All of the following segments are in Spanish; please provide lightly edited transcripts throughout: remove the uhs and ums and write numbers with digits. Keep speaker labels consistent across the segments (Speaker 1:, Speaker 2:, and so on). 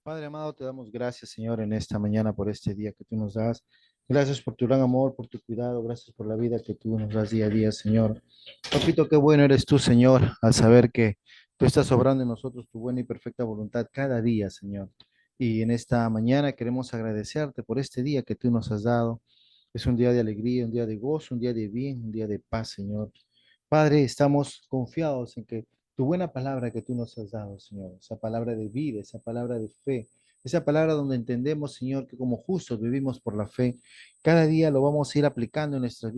Speaker 1: Padre amado, te damos gracias, Señor, en esta mañana por este día que tú nos das. Gracias por tu gran amor, por tu cuidado, gracias por la vida que tú nos das día a día, Señor. Papito, qué bueno eres tú, Señor, al saber que tú estás obrando en nosotros tu buena y perfecta voluntad cada día, Señor. Y en esta mañana queremos agradecerte por este día que tú nos has dado. Es un día de alegría, un día de gozo, un día de bien, un día de paz, Señor. Padre, estamos confiados en que tu buena palabra que tú nos has dado, Señor, esa palabra de vida, esa palabra de fe, esa palabra donde entendemos, Señor, que como justos vivimos por la fe, cada día lo vamos a ir aplicando en nuestras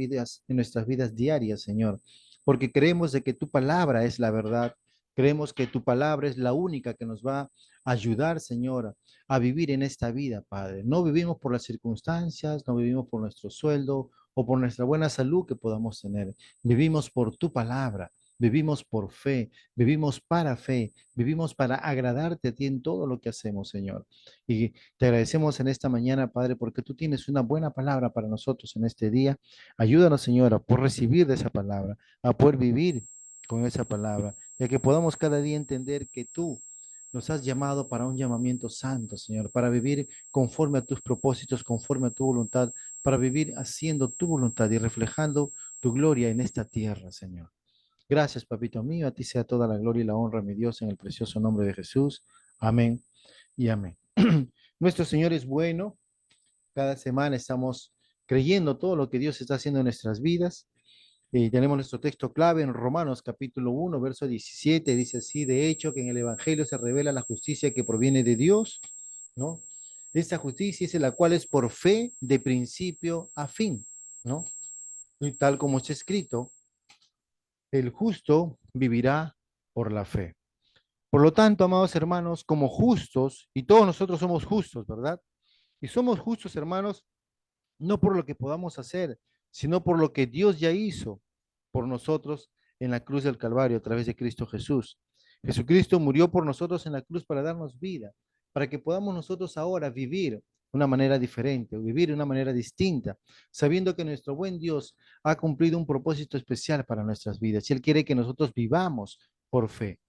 Speaker 1: vidas diarias, Señor, porque creemos de que tu palabra es la verdad, creemos que tu palabra es la única que nos va a ayudar, Señor, a vivir en esta vida, Padre. No vivimos por las circunstancias, no vivimos por nuestro sueldo o por nuestra buena salud que podamos tener. Vivimos por tu palabra, vivimos por fe, vivimos para agradarte a ti en todo lo que hacemos, Señor. Y te agradecemos en esta mañana, Padre, porque tú tienes una buena palabra para nosotros en este día. Ayúdanos, Señor, a poder recibir de esa palabra, a poder vivir con esa palabra, ya que podamos cada día entender que tú nos has llamado para un llamamiento santo, Señor, para vivir conforme a tus propósitos, conforme a tu voluntad, para vivir haciendo tu voluntad y reflejando tu gloria en esta tierra, Señor. Gracias, papito mío. A ti sea toda la gloria y la honra, mi Dios, en el precioso nombre de Jesús. Amén y amén. Nuestro Señor es bueno. Cada semana estamos creyendo todo lo que Dios está haciendo en nuestras vidas. Y tenemos nuestro texto clave en Romanos capítulo 1, verso 17. Dice así: de hecho, que en el Evangelio se revela la justicia que proviene de Dios, ¿no? Esta justicia es la cual es por fe de principio a fin, ¿no? Y tal como está escrito, el justo vivirá por la fe. Por lo tanto, amados hermanos, como justos, y todos nosotros somos justos, ¿verdad? Y somos justos, hermanos, no por lo que podamos hacer, sino por lo que Dios ya hizo por nosotros en la cruz del Calvario a través de Cristo Jesús. Jesucristo murió por nosotros en la cruz para darnos vida, para que podamos nosotros ahora vivir de una manera diferente, vivir de una manera distinta, sabiendo que nuestro buen Dios ha cumplido un propósito especial para nuestras vidas y Él quiere que nosotros vivamos por fe.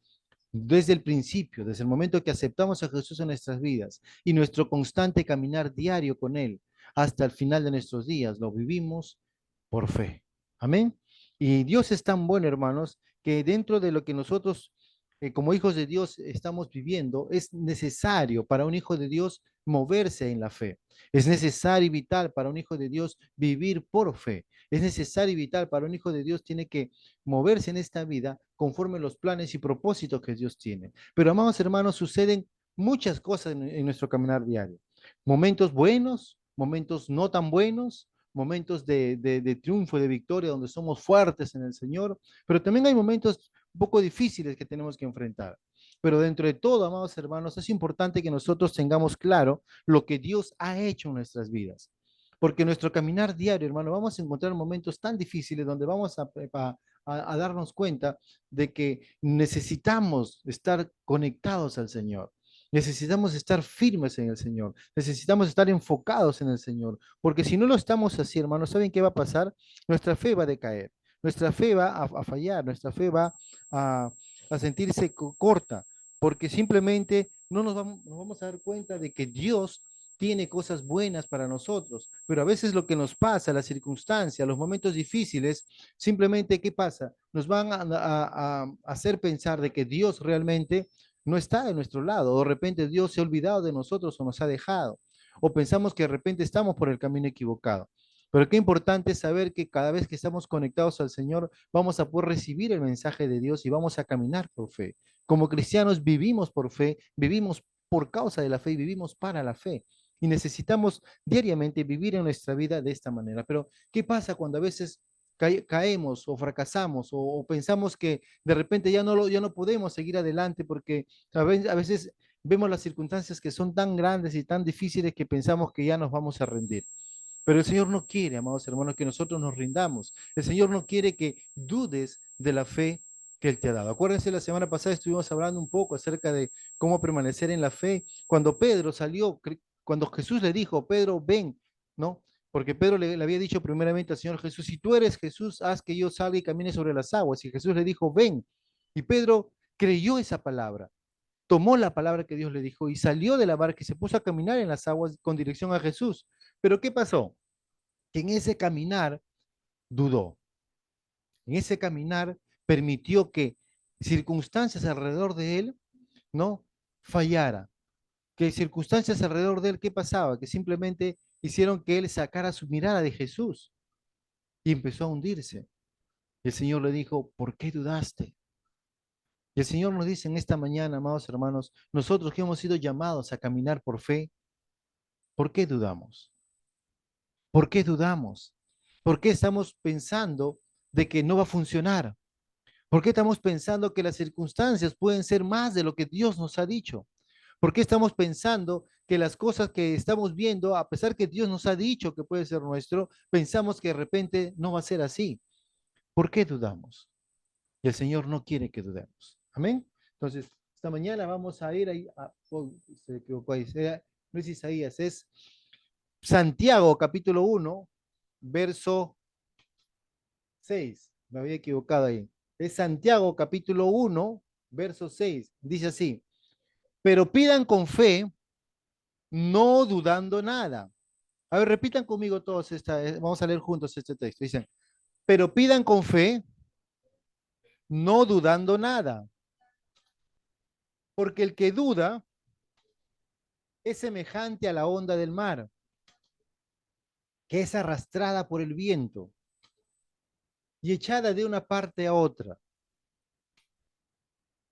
Speaker 1: Desde el principio, desde el momento que aceptamos a Jesús en nuestras vidas y nuestro constante caminar diario con Él hasta el final de nuestros días, lo vivimos por fe. Amén. Y Dios es tan bueno, hermanos, que dentro de lo que nosotros, como hijos de Dios, estamos viviendo, es necesario para un hijo de Dios moverse en la fe. Es necesario y vital para un hijo de Dios vivir por fe. Es necesario y vital para un hijo de Dios tiene que moverse en esta vida conforme los planes y propósitos que Dios tiene. Pero, amados hermanos, suceden muchas cosas en nuestro caminar diario. Momentos buenos, momentos no tan buenos, momentos de triunfo, de victoria, donde somos fuertes en el Señor, pero también hay momentos un poco difíciles que tenemos que enfrentar. Pero dentro de todo, amados hermanos, es importante que nosotros tengamos claro lo que Dios ha hecho en nuestras vidas. Porque nuestro caminar diario, hermano, vamos a encontrar momentos tan difíciles donde vamos a darnos cuenta de que necesitamos estar conectados al Señor. Necesitamos estar firmes en el Señor. Necesitamos estar enfocados en el Señor. Porque si no lo estamos así, hermanos, ¿saben qué va a pasar? Nuestra fe va a decaer. Nuestra fe va a fallar. Nuestra fe va a, a sentirse corta. Porque simplemente no nos vamos a dar cuenta de que Dios tiene cosas buenas para nosotros, pero a veces lo que nos pasa, las circunstancias, los momentos difíciles, simplemente, ¿qué pasa? Nos van a hacer pensar de que Dios realmente no está de nuestro lado, o de repente Dios se ha olvidado de nosotros o nos ha dejado, o pensamos que de repente estamos por el camino equivocado. Pero qué importante es saber que cada vez que estamos conectados al Señor, vamos a poder recibir el mensaje de Dios y vamos a caminar por fe. Como cristianos vivimos por fe, vivimos por causa de la fe y vivimos para la fe. Y necesitamos diariamente vivir en nuestra vida de esta manera. Pero, ¿qué pasa cuando a veces caemos o fracasamos o pensamos que de repente ya no podemos seguir adelante porque a veces vemos las circunstancias que son tan grandes y tan difíciles que pensamos que ya nos vamos a rendir? Pero el Señor no quiere, amados hermanos, que nosotros nos rindamos. El Señor no quiere que dudes de la fe que Él te ha dado. Acuérdense, la semana pasada estuvimos hablando un poco acerca de cómo permanecer en la fe. Cuando Pedro salió, cuando Jesús le dijo, Pedro, ven, ¿no? Porque Pedro le había dicho primeramente al Señor Jesús, si tú eres Jesús, haz que yo salga y camine sobre las aguas. Y Jesús le dijo, ven. Y Pedro creyó esa palabra. tomó la palabra que Dios le dijo y salió de la barca y se puso a caminar en las aguas con dirección a Jesús. Pero ¿qué pasó? Que en ese caminar dudó. En ese caminar permitió que circunstancias alrededor de él, ¿no? Fallara. Que circunstancias alrededor de él, ¿qué pasaba? Que simplemente hicieron que él sacara su mirada de Jesús y empezó a hundirse. El Señor le dijo, ¿por qué dudaste? Y el Señor nos dice en esta mañana, amados hermanos, nosotros que hemos sido llamados a caminar por fe, ¿por qué dudamos? ¿Por qué dudamos? ¿Por qué estamos pensando de que no va a funcionar? ¿Por qué estamos pensando que las circunstancias pueden ser más de lo que Dios nos ha dicho? ¿Por qué estamos pensando que las cosas que estamos viendo, a pesar que Dios nos ha dicho que puede ser nuestro, pensamos que de repente no va a ser así? ¿Por qué dudamos? Y el Señor no quiere que dudemos. Amén. Entonces, esta mañana vamos a ir ahí, se equivocó ahí, no es Isaías, es Santiago capítulo 1, verso 6. Me había equivocado ahí. Es Santiago capítulo 1, verso 6. Dice así, pero pidan con fe, no dudando nada. A ver, repitan conmigo todos vamos a leer juntos este texto. Dicen, pero pidan con fe, no dudando nada, porque el que duda es semejante a la onda del mar, que es arrastrada por el viento y echada de una parte a otra.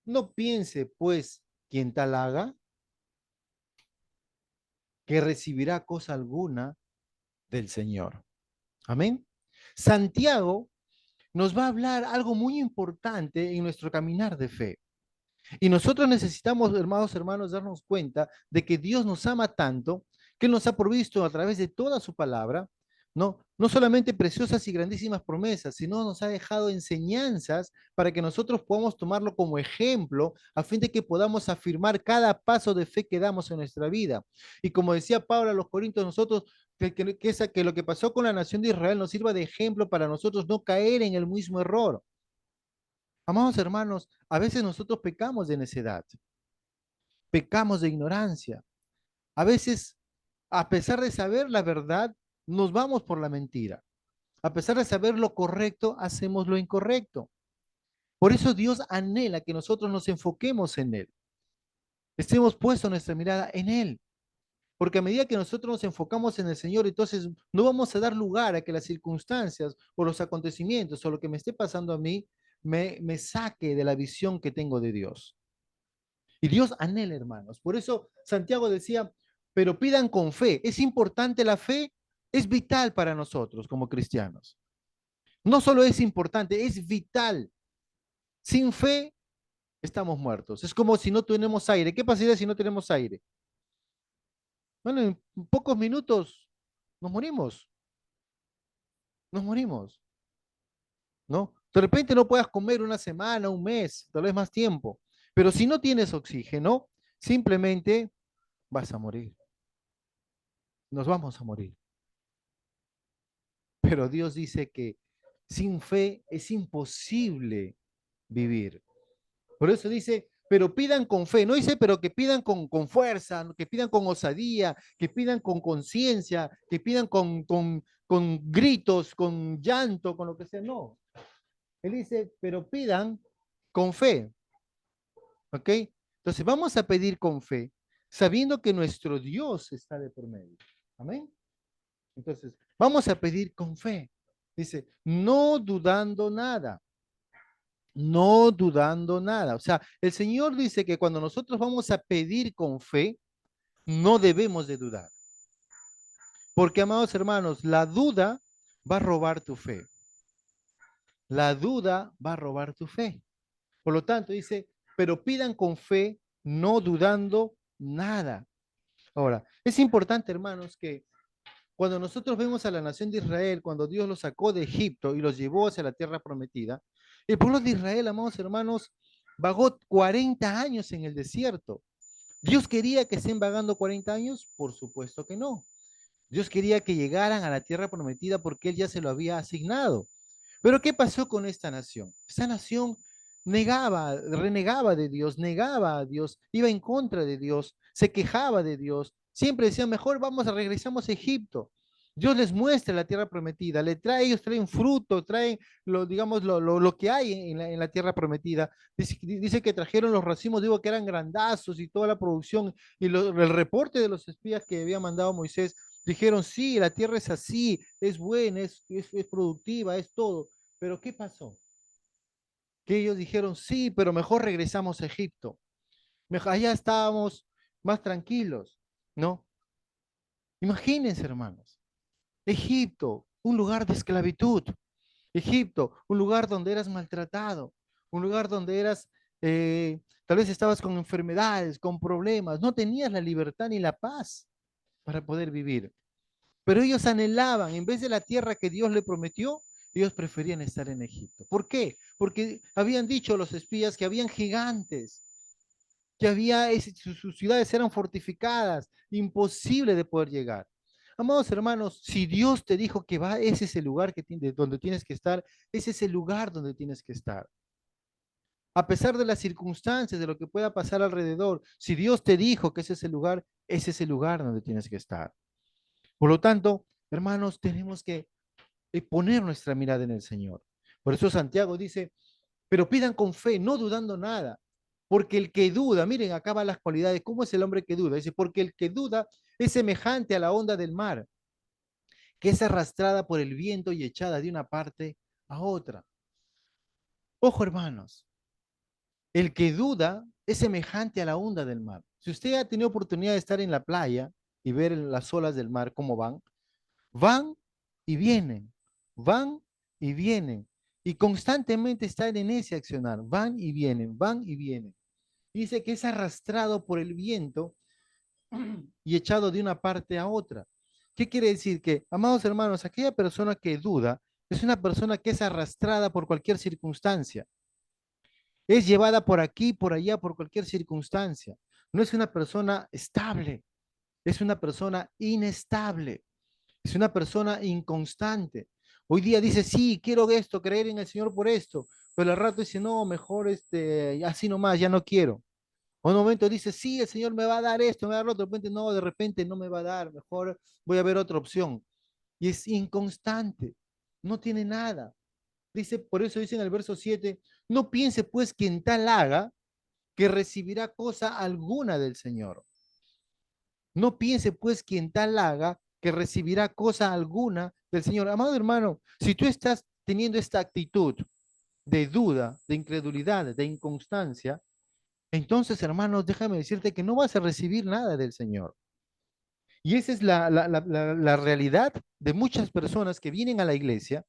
Speaker 1: No piense, pues, quien tal haga, que recibirá cosa alguna del Señor. Amén. Santiago nos va a hablar algo muy importante en nuestro caminar de fe. Y nosotros necesitamos, hermanos, darnos cuenta de que Dios nos ama tanto que Él nos ha provisto a través de toda su palabra, no solamente preciosas y grandísimas promesas, sino nos ha dejado enseñanzas para que nosotros podamos tomarlo como ejemplo a fin de que podamos afirmar cada paso de fe que damos en nuestra vida. Y como decía Pablo a los Corintios, nosotros que lo que pasó con la nación de Israel nos sirva de ejemplo para nosotros no caer en el mismo error. Amados hermanos, a veces nosotros pecamos de necedad, pecamos de ignorancia. A veces, a pesar de saber la verdad, nos vamos por la mentira. A pesar de saber lo correcto, hacemos lo incorrecto. Por eso Dios anhela que nosotros nos enfoquemos en Él. Estemos puestos nuestra mirada en Él. Porque a medida que nosotros nos enfocamos en el Señor, entonces no vamos a dar lugar a que las circunstancias o los acontecimientos o lo que me esté pasando a mí me saque de la visión que tengo de Dios. Y Dios anhela, hermanos. Por eso Santiago decía, pero pidan con fe. Es importante la fe, es vital para nosotros como cristianos. No solo es importante, es vital. Sin fe estamos muertos. Es como si no tenemos aire. ¿Qué pasaría si no tenemos aire? Bueno, en pocos minutos nos morimos, nos morimos, ¿no? De repente no puedas comer una semana, un mes, tal vez más tiempo. Pero si no tienes oxígeno, simplemente vas a morir. Nos vamos a morir. Pero Dios dice que sin fe es imposible vivir. Por eso dice, pero pidan con fe. No dice, pero que pidan con fuerza, que pidan con osadía, que pidan con conciencia, que pidan con gritos, con llanto, con lo que sea. No. Él dice, pero pidan con fe. ¿Ok? Entonces vamos a pedir con fe, sabiendo que nuestro Dios está de por medio. Amén. Entonces, vamos a pedir con fe. Dice, no dudando nada, no dudando nada. O sea, el Señor dice que cuando nosotros vamos a pedir con fe, no debemos de dudar. Porque, amados hermanos, la duda va a robar tu fe. La duda va a robar tu fe. Por lo tanto, dice, pero pidan con fe, no dudando nada. Ahora, es importante, hermanos, que cuando nosotros vemos a la nación de Israel, cuando Dios los sacó de Egipto y los llevó hacia la tierra prometida, el pueblo de Israel, amados hermanos, vagó 40 años en el desierto. ¿Dios quería que estén vagando 40 años? Por supuesto que no. Dios quería que llegaran a la tierra prometida porque Él ya se lo había asignado. Pero ¿qué pasó con esta nación? Esta nación negaba, renegaba de Dios, negaba a Dios, iba en contra de Dios, se quejaba de Dios. Siempre decía, mejor vamos a regresamos a Egipto. Dios les muestra la tierra prometida, le trae, ellos traen fruto, traen lo, digamos, lo que hay en la tierra prometida. Dice que trajeron los racimos, digo que eran grandazos y toda la producción y el reporte de los espías que había mandado Moisés, dijeron, sí, la tierra es así, es buena, es productiva, es todo. Pero ¿qué pasó? Que ellos dijeron, sí, pero mejor regresamos a Egipto. Mejor, allá estábamos más tranquilos, ¿no? Imagínense, hermanos, Egipto, un lugar de esclavitud. Egipto, un lugar donde eras maltratado, un lugar donde eras, tal vez estabas con enfermedades, con problemas, no tenías la libertad ni la paz para poder vivir. Pero ellos anhelaban, en vez de la tierra que Dios le prometió, ellos preferían estar en Egipto. ¿Por qué? Porque habían dicho los espías que habían gigantes, que sus ciudades eran fortificadas, imposible de poder llegar. Amados hermanos, si Dios te dijo que va, ese es el lugar donde tienes que estar, ese es el lugar donde tienes que estar. A pesar de las circunstancias, de lo que pueda pasar alrededor, si Dios te dijo que ese es el lugar, ese es el lugar donde tienes que estar. Por lo tanto, hermanos, tenemos que poner nuestra mirada en el Señor. Por eso Santiago dice, pero pidan con fe, no dudando nada, porque el que duda, miren, acá van las cualidades, ¿cómo es el hombre que duda? Dice, porque el que duda es semejante a la onda del mar, que es arrastrada por el viento y echada de una parte a otra. Ojo, hermanos, el que duda es semejante a la onda del mar. Si usted ha tenido oportunidad de estar en la playa y ver las olas del mar cómo van y vienen, van y vienen, y constantemente están en ese accionar, van y vienen. Dice que es arrastrado por el viento y echado de una parte a otra. ¿Qué quiere decir? Que, amados hermanos, aquella persona que duda es una persona que es arrastrada por cualquier circunstancia, es llevada por aquí, por allá, por cualquier circunstancia. No es una persona estable, es una persona inestable, es una persona inconstante. Hoy día dice, sí, quiero esto, creer en el Señor por esto, pero al rato dice, no, mejor así nomás, ya no quiero. O en un momento dice, sí, el Señor me va a dar esto, me va a dar lo otro, de repente no me va a dar, mejor voy a ver otra opción. Y es inconstante, no tiene nada. Dice, por eso dice en el verso 7, no piense pues quien tal haga que recibirá cosa alguna del Señor. No piense pues quien tal haga que recibirá cosa alguna del Señor. Amado hermano, si tú estás teniendo esta actitud de duda, de incredulidad, de inconstancia, entonces, hermanos, déjame decirte que no vas a recibir nada del Señor. Y esa es la realidad de muchas personas que vienen a la iglesia,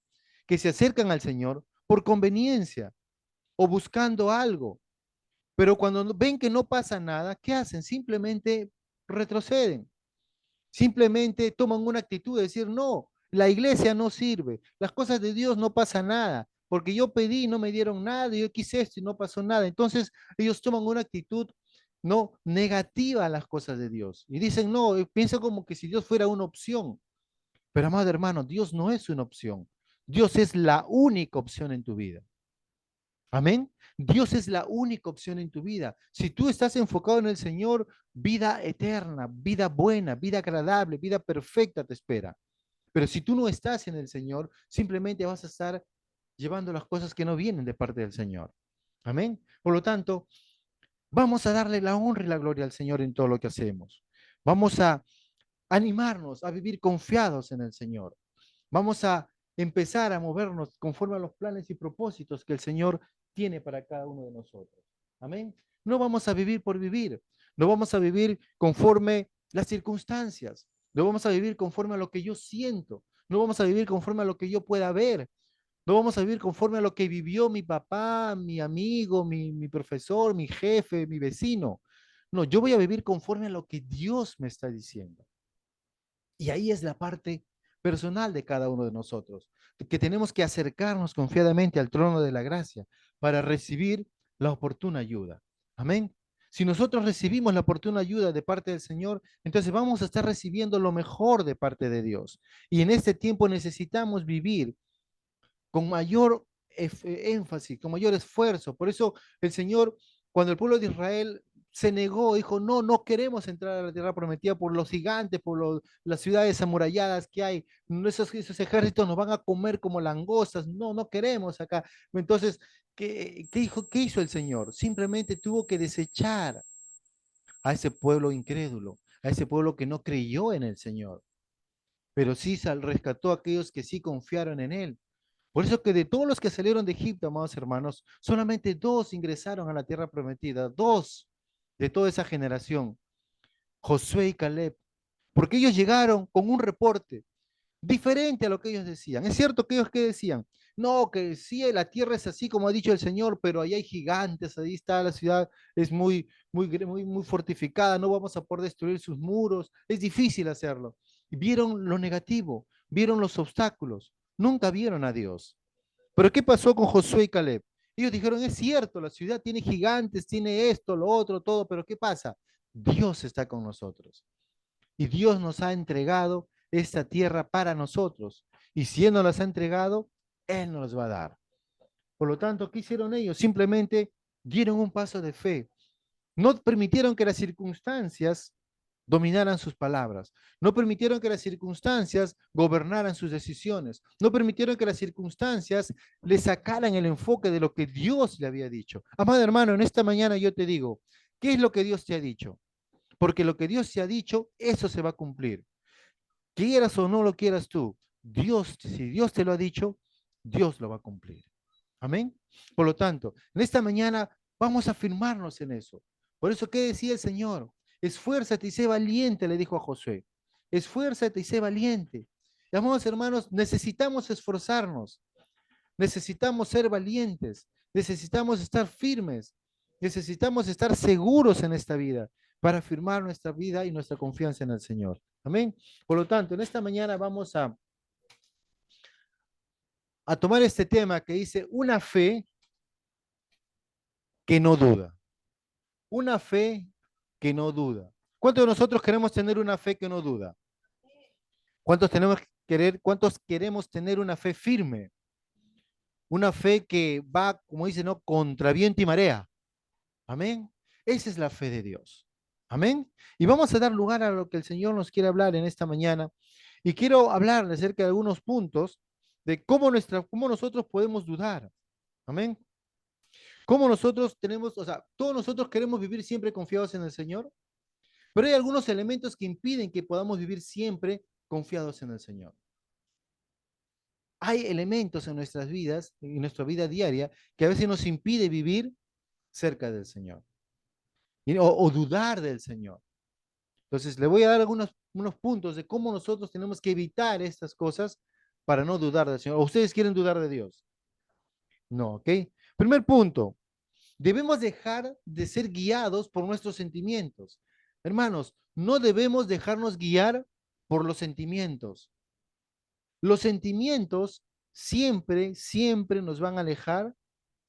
Speaker 1: que se acercan al Señor por conveniencia o buscando algo. Pero cuando ven que no pasa nada, ¿qué hacen? Simplemente retroceden. Simplemente toman una actitud de decir, no, la iglesia no sirve, las cosas de Dios no pasa nada, porque yo pedí y no me dieron nada, yo quise esto y no pasó nada. Entonces ellos toman una actitud no negativa a las cosas de Dios y dicen, no, piensa como que si Dios fuera una opción. Pero amado hermano, Dios no es una opción. Dios es la única opción en tu vida. Amén. Dios es la única opción en tu vida. Si tú estás enfocado en el Señor, vida eterna, vida buena, vida agradable, vida perfecta te espera. Pero si tú no estás en el Señor, simplemente vas a estar llevando las cosas que no vienen de parte del Señor. Amén. Por lo tanto, vamos a darle la honra y la gloria al Señor en todo lo que hacemos. Vamos a animarnos a vivir confiados en el Señor. Vamos a empezar a movernos conforme a los planes y propósitos que el Señor tiene para cada uno de nosotros. Amén. No vamos a vivir por vivir, no vamos a vivir conforme las circunstancias, no vamos a vivir conforme a lo que yo siento, no vamos a vivir conforme a lo que yo pueda ver, no vamos a vivir conforme a lo que vivió mi papá, mi amigo, mi profesor, mi jefe, mi vecino. No, yo voy a vivir conforme a lo que Dios me está diciendo. Y ahí es la parte personal de cada uno de nosotros, que tenemos que acercarnos confiadamente al trono de la gracia para recibir la oportuna ayuda. Amén. Si nosotros recibimos la oportuna ayuda de parte del Señor, entonces vamos a estar recibiendo lo mejor de parte de Dios. Y en este tiempo necesitamos vivir con mayor énfasis, con mayor esfuerzo. Por eso el Señor, cuando el pueblo de Israel se negó, dijo, no, no queremos entrar a la tierra prometida por los gigantes, por las ciudades amuralladas que hay. No, esos ejércitos nos van a comer como langostas. No, no queremos acá. Entonces, ¿qué hizo el Señor? Simplemente tuvo que desechar a ese pueblo incrédulo, a ese pueblo que no creyó en el Señor, pero sí rescató a aquellos que sí confiaron en Él. Por eso que de todos los que salieron de Egipto, amados hermanos, solamente dos ingresaron a la tierra prometida, dos de toda esa generación, Josué y Caleb, porque ellos llegaron con un reporte diferente a lo que ellos decían. Es cierto que ellos que decían, no, que sí, la tierra es así como ha dicho el Señor, pero ahí hay gigantes, ahí está la ciudad, es muy fortificada, no vamos a poder destruir sus muros, es difícil hacerlo. Y vieron lo negativo, vieron los obstáculos, nunca vieron a Dios. Pero ¿qué pasó con Josué y Caleb? Ellos dijeron, es cierto, la ciudad tiene gigantes, tiene esto, lo otro, todo, pero ¿qué pasa? Dios está con nosotros y Dios nos ha entregado esta tierra para nosotros. Y si Él nos las ha entregado, Él nos las va a dar. Por lo tanto, ¿qué hicieron ellos? Simplemente dieron un paso de fe. No permitieron que las circunstancias dominaran sus palabras. No permitieron que las circunstancias gobernaran sus decisiones. No permitieron que las circunstancias le sacaran el enfoque de lo que Dios le había dicho. Amado hermano, en esta mañana yo te digo, ¿qué es lo que Dios te ha dicho? Porque lo que Dios te ha dicho, eso se va a cumplir. Quieras o no lo quieras tú, Dios, si Dios te lo ha dicho, Dios lo va a cumplir. Amén. Por lo tanto, en esta mañana vamos a afirmarnos en eso. Por eso, ¿qué decía el Señor? Esfuérzate y sé valiente, le dijo a Josué. Esfuérzate y sé valiente. Y, amados hermanos, necesitamos esforzarnos, necesitamos ser valientes, necesitamos estar firmes, necesitamos estar seguros en esta vida para afirmar nuestra vida y nuestra confianza en el Señor. Amén. Por lo tanto, en esta mañana vamos a tomar este tema que dice una fe que no duda. Una fe que no duda. ¿Cuántos de nosotros queremos tener una fe que no duda? ¿Cuántos queremos tener una fe firme? Una fe que va, como dice, ¿no? Contra viento y marea. Amén. Esa es la fe de Dios. Amén. Y vamos a dar lugar a lo que el Señor nos quiere hablar en esta mañana. Y quiero hablar acerca de algunos puntos de cómo nosotros podemos dudar. Amén. Cómo nosotros tenemos, o sea, todos nosotros queremos vivir siempre confiados en el Señor, pero hay algunos elementos que impiden que podamos vivir siempre confiados en el Señor. Hay elementos en nuestras vidas, en nuestra vida diaria, que a veces nos impide vivir cerca del Señor o dudar del Señor. Entonces, le voy a dar unos puntos de cómo nosotros tenemos que evitar estas cosas para no dudar del Señor. ¿O ustedes quieren dudar de Dios? No, ¿ok? Primer punto, debemos dejar de ser guiados por nuestros sentimientos. Hermanos, no debemos dejarnos guiar por los sentimientos. Los sentimientos siempre nos van a alejar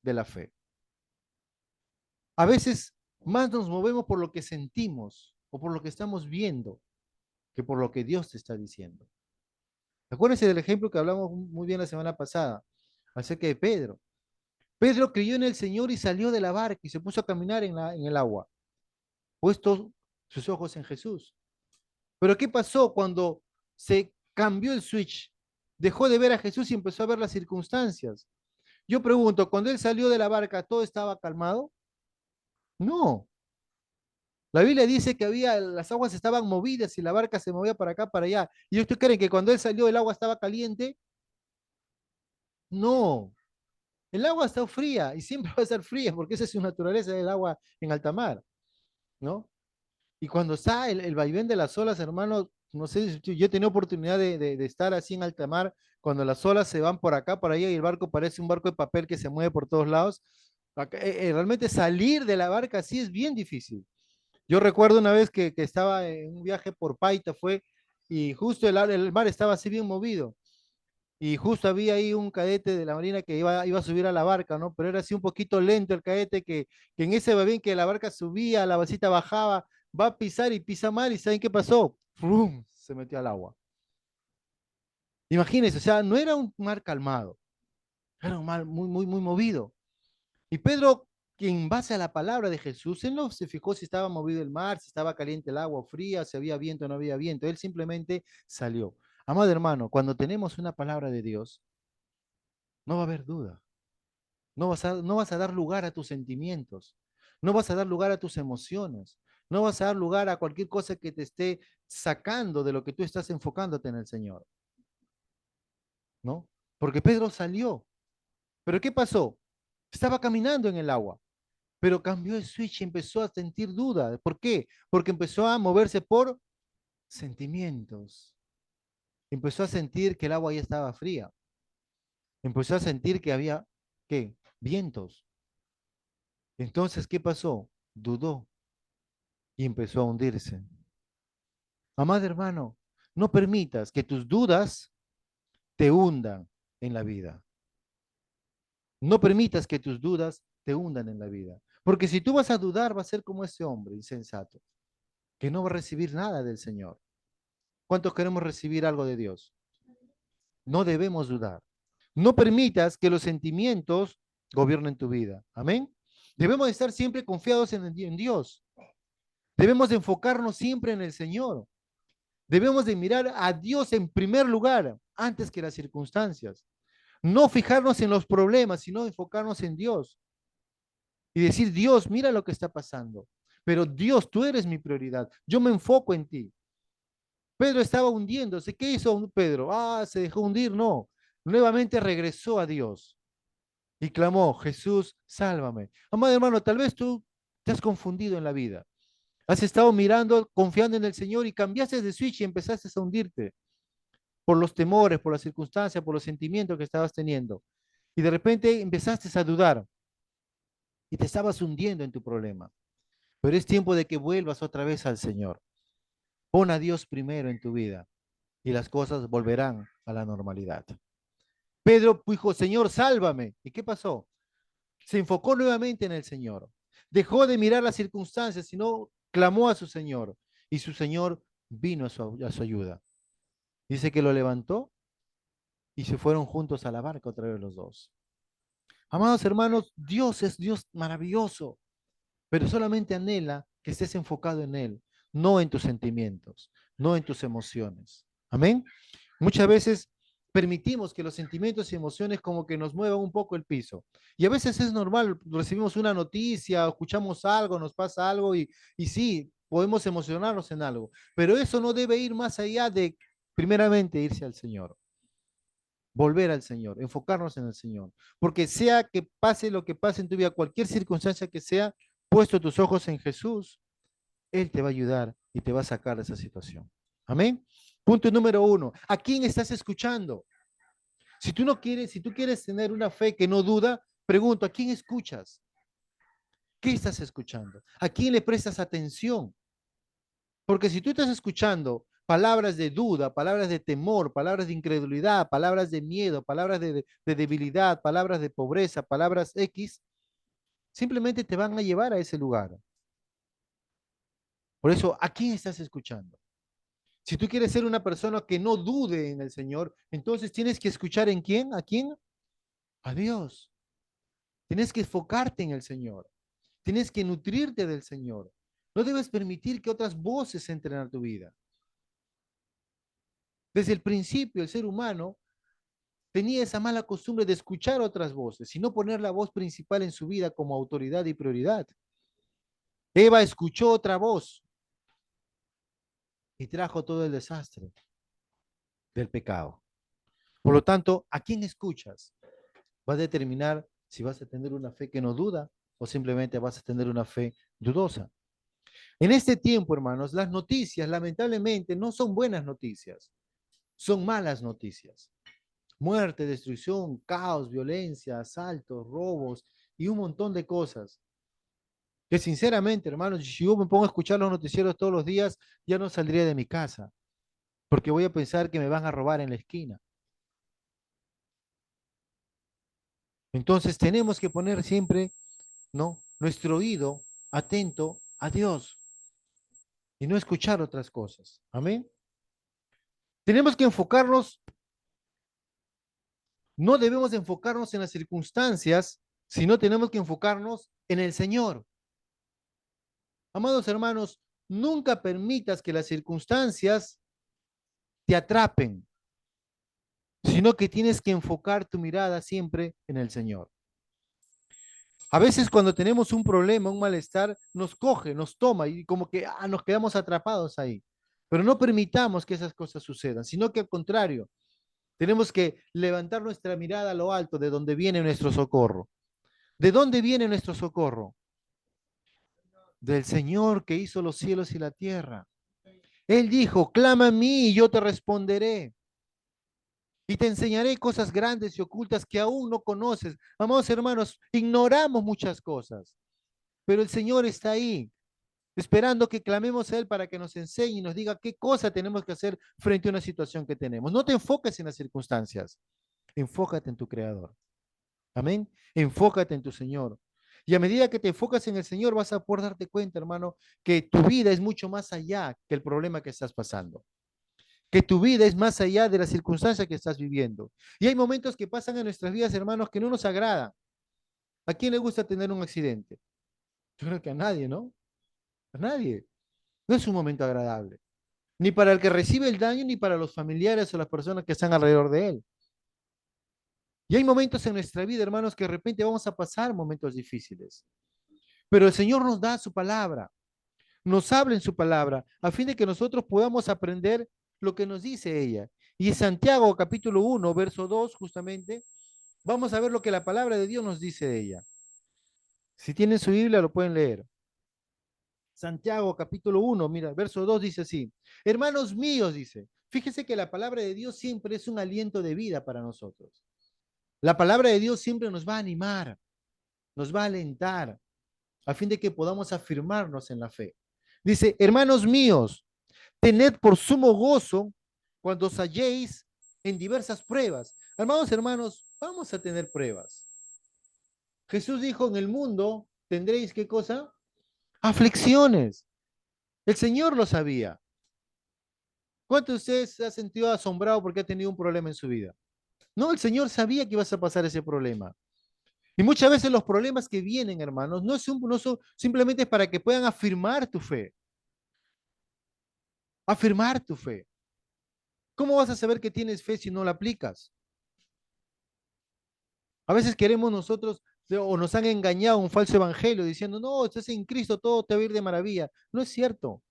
Speaker 1: de la fe. A veces más nos movemos por lo que sentimos o por lo que estamos viendo que por lo que Dios te está diciendo. Acuérdense del ejemplo que hablamos muy bien la semana pasada acerca de Pedro. Pedro creyó en el Señor y salió de la barca y se puso a caminar en el agua, puesto sus ojos en Jesús. Pero ¿qué pasó cuando se cambió el switch? Dejó de ver a Jesús y empezó a ver las circunstancias. Yo pregunto, cuando él salió de la barca, ¿todo estaba calmado? No. La Biblia dice que las aguas estaban movidas y la barca se movía para acá, para allá. ¿Y ustedes creen que cuando él salió el agua estaba caliente? No. El agua está fría y siempre va a estar fría porque esa es su naturaleza del agua en alta mar, ¿no? Y cuando está el vaivén de las olas, hermano, no sé, si yo he tenido oportunidad de estar así en alta mar, cuando las olas se van por acá, por allá y el barco parece un barco de papel que se mueve por todos lados. Realmente salir de la barca así es bien difícil. Yo recuerdo una vez que estaba en un viaje por Paita, y justo el mar estaba así bien movido. Y justo había ahí un cadete de la Marina que iba a subir a la barca, ¿no? Pero era así un poquito lento el cadete, que en ese va bien que la barca subía, la vasita bajaba, va a pisar y pisa mal, ¿y saben qué pasó? ¡Frum! Se metió al agua. Imagínense, o sea, no era un mar calmado. Era un mal muy movido. Y Pedro, que en base a la palabra de Jesús, él no se fijó si estaba movido el mar, si estaba caliente el agua o fría, si había viento o no había viento. Él simplemente salió. Amado hermano, cuando tenemos una palabra de Dios, no va a haber duda. No vas a dar lugar a tus sentimientos. No vas a dar lugar a tus emociones. No vas a dar lugar a cualquier cosa que te esté sacando de lo que tú estás enfocándote en el Señor, ¿no? Porque Pedro salió. ¿Pero qué pasó? Estaba caminando en el agua, pero cambió el switch y empezó a sentir duda. ¿Por qué? Porque empezó a moverse por sentimientos. Empezó a sentir que el agua ya estaba fría. Empezó a sentir que había, ¿qué? Vientos. Entonces, ¿qué pasó? Dudó y empezó a hundirse. Amado hermano, no permitas que tus dudas te hundan en la vida. No permitas que tus dudas te hundan en la vida. Porque si tú vas a dudar, va a ser como ese hombre insensato, que no va a recibir nada del Señor. ¿Cuántos queremos recibir algo de Dios? No debemos dudar. No permitas que los sentimientos gobiernen tu vida. Amén. Debemos estar siempre confiados en Dios. Debemos de enfocarnos siempre en el Señor. Debemos de mirar a Dios en primer lugar antes que las circunstancias. No fijarnos en los problemas, sino enfocarnos en Dios y decir, Dios, mira lo que está pasando. Pero Dios, tú eres mi prioridad. Yo me enfoco en ti. Pedro estaba hundiéndose. ¿Qué hizo Pedro? Ah, se dejó hundir. No. Nuevamente regresó a Dios y clamó, Jesús, sálvame. Amado hermano, tal vez tú te has confundido en la vida. Has estado mirando, confiando en el Señor y cambiaste de switch y empezaste a hundirte por los temores, por las circunstancias, por los sentimientos que estabas teniendo. Y de repente empezaste a dudar y te estabas hundiendo en tu problema. Pero es tiempo de que vuelvas otra vez al Señor. Pon a Dios primero en tu vida y las cosas volverán a la normalidad. Pedro dijo, Señor, sálvame. ¿Y qué pasó? Se enfocó nuevamente en el Señor. Dejó de mirar las circunstancias, sino clamó a su Señor. Y su Señor vino a su ayuda. Dice que lo levantó y se fueron juntos a la barca otra vez los dos. Amados hermanos, Dios es Dios maravilloso, pero solamente anhela que estés enfocado en Él, no en tus sentimientos, no en tus emociones. Amén. Muchas veces permitimos que los sentimientos y emociones como que nos muevan un poco el piso. Y a veces es normal, recibimos una noticia, escuchamos algo, nos pasa algo y sí, podemos emocionarnos en algo, pero eso no debe ir más allá de, primeramente, irse al Señor, volver al Señor, enfocarnos en el Señor. Porque sea que pase lo que pase en tu vida, cualquier circunstancia que sea, puesto tus ojos en Jesús, Él te va a ayudar y te va a sacar de esa situación. Amén. Punto número 1. ¿A quién estás escuchando? Si tú no quieres, si tú quieres tener una fe que no duda, pregunto, ¿a quién escuchas? ¿Qué estás escuchando? ¿A quién le prestas atención? Porque si tú estás escuchando palabras de duda, palabras de temor, palabras de incredulidad, palabras de miedo, palabras de debilidad, palabras de pobreza, palabras X, simplemente te van a llevar a ese lugar. Por eso, ¿a quién estás escuchando? Si tú quieres ser una persona que no dude en el Señor, entonces tienes que escuchar en quién, ¿a quién? A Dios. Tienes que enfocarte en el Señor. Tienes que nutrirte del Señor. No debes permitir que otras voces entren a tu vida. Desde el principio, el ser humano tenía esa mala costumbre de escuchar otras voces y no poner la voz principal en su vida como autoridad y prioridad. Eva escuchó otra voz y trajo todo el desastre del pecado. Por lo tanto, ¿a quién escuchas? Va a determinar si vas a tener una fe que no duda o simplemente vas a tener una fe dudosa. En este tiempo, hermanos, las noticias lamentablemente no son buenas noticias, son malas noticias. Muerte, destrucción, caos, violencia, asaltos, robos y un montón de cosas. Que sinceramente, hermanos, si yo me pongo a escuchar los noticieros todos los días, ya no saldría de mi casa, porque voy a pensar que me van a robar en la esquina. Entonces tenemos que poner siempre, ¿no?, nuestro oído atento a Dios y no escuchar otras cosas. Amén. Tenemos que enfocarnos No debemos enfocarnos en las circunstancias, sino tenemos que enfocarnos en el Señor. Amados hermanos, nunca permitas que las circunstancias te atrapen, sino que tienes que enfocar tu mirada siempre en el Señor. A veces cuando tenemos un problema, un malestar, nos coge, nos toma y como que nos quedamos atrapados ahí. Pero no permitamos que esas cosas sucedan, sino que al contrario, tenemos que levantar nuestra mirada a lo alto, de donde viene nuestro socorro. ¿De dónde viene nuestro socorro? Del Señor que hizo los cielos y la tierra. Él dijo, clama a mí y yo te responderé. Y te enseñaré cosas grandes y ocultas que aún no conoces. Amados hermanos, ignoramos muchas cosas, pero el Señor está ahí, esperando que clamemos a Él para que nos enseñe y nos diga qué cosa tenemos que hacer frente a una situación que tenemos. No te enfoques en las circunstancias, enfócate en tu Creador. Amén. Enfócate en tu Señor. Y a medida que te enfocas en el Señor, vas a poder darte cuenta, hermano, que tu vida es mucho más allá que el problema que estás pasando. Que tu vida es más allá de las circunstancias que estás viviendo. Y hay momentos que pasan en nuestras vidas, hermanos, que no nos agradan. ¿A quién le gusta tener un accidente? Yo creo que a nadie, ¿no? A nadie. No es un momento agradable. Ni para el que recibe el daño, ni para los familiares o las personas que están alrededor de él. Y hay momentos en nuestra vida, hermanos, que de repente vamos a pasar momentos difíciles. Pero el Señor nos da su palabra, nos habla en su palabra, a fin de que nosotros podamos aprender lo que nos dice ella. Y en Santiago capítulo 1, verso 2, justamente, vamos a ver lo que la palabra de Dios nos dice de ella. Si tienen su Biblia, lo pueden leer. Santiago capítulo 1, mira, verso 2 dice así, hermanos míos, dice, fíjese que la palabra de Dios siempre es un aliento de vida para nosotros. La palabra de Dios siempre nos va a animar, nos va a alentar, a fin de que podamos afirmarnos en la fe. Dice, hermanos míos, tened por sumo gozo cuando os halléis en diversas pruebas. Hermanos, hermanos, vamos a tener pruebas. Jesús dijo, en el mundo tendréis, ¿qué cosa? Aflicciones. El Señor lo sabía. ¿Cuántos de ustedes se ha sentido asombrado porque ha tenido un problema en su vida? No, el Señor sabía que ibas a pasar ese problema. Y muchas veces los problemas que vienen, hermanos, no son simplemente para que puedan afirmar tu fe. Afirmar tu fe. ¿Cómo vas a saber que tienes fe si no la aplicas? A veces queremos nosotros, o nos han engañado un falso evangelio diciendo, no, estás en Cristo, todo te va a ir de maravilla. No es cierto.